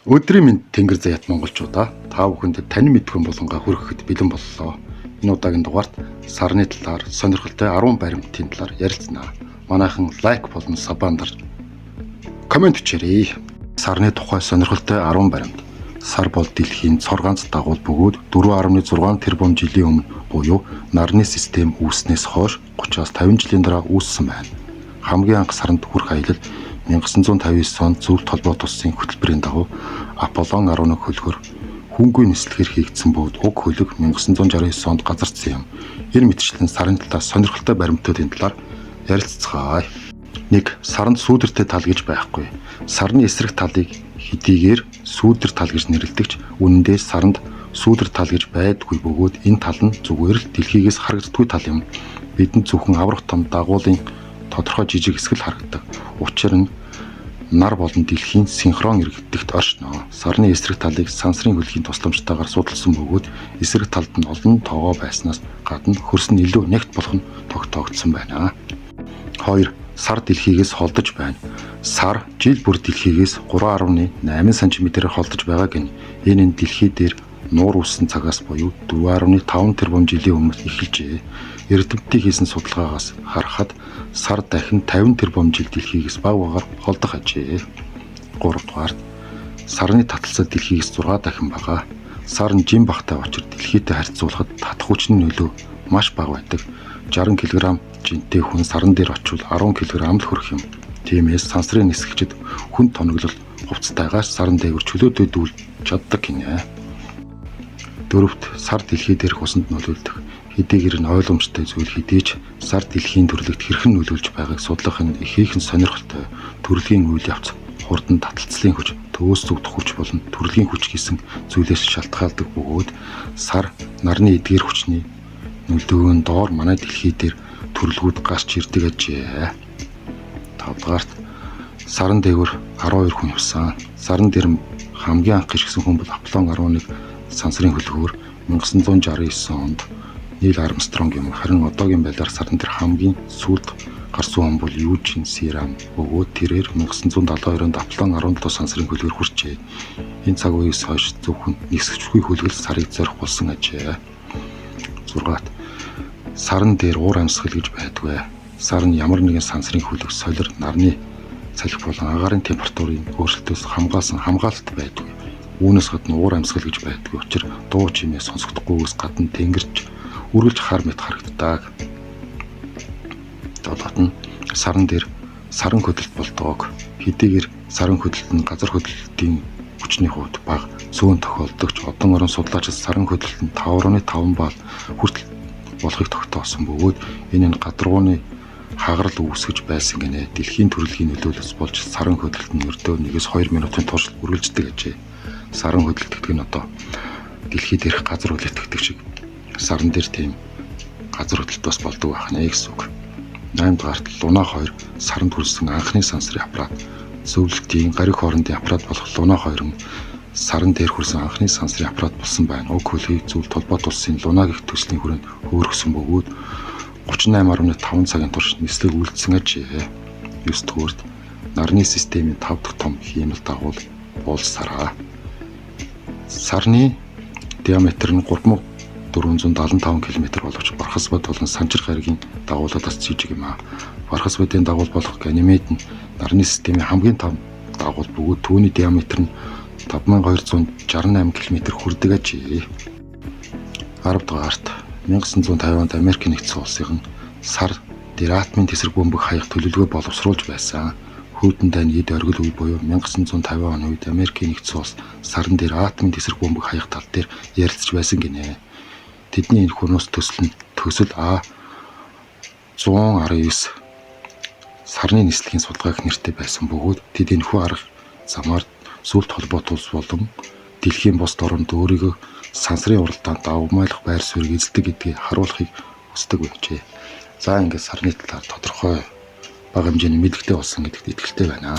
Өдрийн мэнд Тэнгэр заяат монголчуудаа та бүхэнд тань мэдхэн болонгаа хүргэхэд бэлэн боллоо. Энэ удаагийн дугаарт сарны талаар сонирхолтой 10 баримтын талаар ярилцсанаа. Манайхан лайк болон сабандар комент хийрээ. Сарны тухай сонирхолтой 10 баримт. Сар бол дэлхийн цор ганц дагуул бөгөөд 4.6 тэрбум жилийн өмнө буюу нарны систем үүснээс хойш 30-аас 50 жилийн дараа үүссэн байна. Хамгийн анх саранд хүрэх аялал 1959 онд зөвлөлт холбоот улсын хөтөлбөрийн дагуу Аполлон 11 хөлгөөр хөнгөн нислэгээр хийгдсэн бөгөөд уг хөлөг 1969 онд газардсан юм. Энэ мэтчлэн сарын талаас сонирхолтой баримтуудын талаар ярилцгаая. 1. Саранд сүүдэртэй тал гэж байхгүй. Сарны эсрэг талыг хэдийгээр сүүдэр тал гэж нэрлэдэгч үнэндээ саранд сүүдэр тал гэж байдгүй бөгөөд энэ тал нь зүгээр л дэлхийгээс харагддаггүй тал юм. Бидэнд зөвхөн аврах том дагуулын тодорхой жижиг хэсэг л харагддаг. Учир нь нар болон дэлхийн синхрон эргэдэгт оршно. Сарны эсрэг талыг сансрын хөлгийн тусламжтайгаар судалсан бөгөөд эсрэг талд нь олон тоогоо байснаас гадна хөрс нь илүү нягт болох нь тогтоогдсон байна. 2. Сар дэлхийгээс холдож байна. Сар жил бүр дэлхийгээс 3.8 см-ээр холдож байгаа гэнэ. Энэ нь дэлхий дээр нуур үүссэн цагаас буюу 4.5 тэрбум жилийн өмнө эхэлжээ. Эрдэмтдийн хийсэн судалгаагаас харахад сар дахин 50 тэрбум жил дэлхийгээс бага багаар холдох ажээ. 3 дугаарт сарны таталцал дэлхийгээс 6 дахин бага. Сар нь жим багтай учраас дэлхийтэй харьцуулахад татах хүчний нөлөө маш бага байдаг. 60 кг жинтэй хүн саран дээр очивол 10 кг л хүрэх юм. Тиймээс сансрын нисгэгчид хүн тоноглол хувцастайгаас саран дээгүүр чөлөөтэй дүүлж чаддаг гинэ. 4-т сар дэлхий дээрх усанд нөлөөлдөг. Хэдийгээр нь ойлгомжтой зүйл хэдий ч сар дэлхийн төрлөخت хэрхэн нөлөөлж байгааг судлах нь ихээхэн сонирхолтой. Төрөлхийн үйл явц, хурдан таталцлын хүч, төвөөс зүгдэх хүч болон төрөлхийн хүч гэсэн зүйлээс шалтгаалдаг бөгөөд сар нарны эдгээр хүчний нөлөөгөөн доор манай дэлхий дээр төрлгүүд гарч ирдэг ажээ. 5 дугаарт саран дээгүүр 12 хүн явсан. Саран дээр хамгийн анх гიშгсэн хүн бол Аполлон 11 сансрын хөлгөөр 1969 онд Нил Армстронг юм. Харин одоогийн байдлаар саран дээр хамгийн сүүлд гарсан хүн бол Южин Сирам бөгөөд тэрээр 1972 онд Аполлон 17 сансрын хөлгөөр хүрчээ. Энэ цаг үеэс хойш зөвхөн нисгчгүй хөлгөл сарыг зорих болсон ажээ. 6-т саран дээр уур амьсгал гэж байдгүй. Сар нь ямар нэгэн сансрын хөлөг, солир, нарны салхи болон агаарын температурын өөрчлөлтөөс хамгаалалт байдгүй. Үүнээс гадна уур амьсгал гэж байдгүй учраас дуу чимээ сонсогдохгүйгээс гадна тэнгэрч үргэлж хар мэт харагддаг. Тодорхойд нь саран дээр саран хөдөлт болдог. Хэдийгээр саран хөдөлт нь газар хөдлөлтийн хүчний хувьд бага зөөн тохиолдогч одон орон судлаачид саран хөдөлт нь 5.5 бал хүртэл болохыг тогтоосон бөгөөд энэ нь гадаргууны хагарал үүсгэж байсан гинэ. Дэлхийн төрөлхийн нөлөөлөлс болж саран хөдөлт нь ердөө 1-2 минутын турш үргэлждэг ажээ. Саран хөдөлт гэдэг нь одоо дэлхий дээрх газар хүлээтгэдэг шиг саран дээр тийм газар хөдлөлт бас болдог байх нэ гэсэн үг. 8 дугаарт Луна 2 саранд хүрсэн анхны сансрын аппарат. Зөвлөлтийн гариг хоорондын аппарат болох Луна 2 нь саран дээр хүрсэн анхны сансрын аппарат болсон байна. Уг хөлгийг зөвлөлт холбоот улсын Луна гэх төслийн хүрээнд хөөргсөн бөгөөд 38.5 цагийн турш нислэг үлдсэн ажээ. 9 дугаарт нарны системийн 5 дахь том хиймэл дагуул уул сараа. Сарны диаметр нь 3475 км боловч Бархасбад болон Санчир гаригийн дагуулуудаас жижиг юм а. Бархасбадын дагуул болох Ганимед нь нарны системийн хамгийн том дагуул бөгөөд түүний диаметр нь 5268 км хүрдэг ажээ. 10 дугаарт 1950 онд Америк нэгдсэн улсын сар дээр атомын тесрэг бөмбөг хаях төлөвлөгөө боловсруулж байсан. Хүүдэн дайны эд оргил үе буюу 1950 оны үед Америк нэгдсэн улс саран дээр атомын тесрэг бөмбөг хаях тал дээр ярилцж байсан гинэ. Тэдний энэ хөрнөөс төсөл А119 сарны нислэгийн судалгааг нэртэй байсан бөгөөд тэд энэхүү арга замаар сүлт холбоот улс болон дэлхийн бусад оронд өөрийгөө сансрын уралдаанд давмайлах байр суурийг эзэлдэг гэдгийг харуулахыг хүсдэг байжээ. За ингээд сарны талаар тодорхой бага хэмжээний мэдлэгтэй болсон гэдэгт итгэлтэй байна.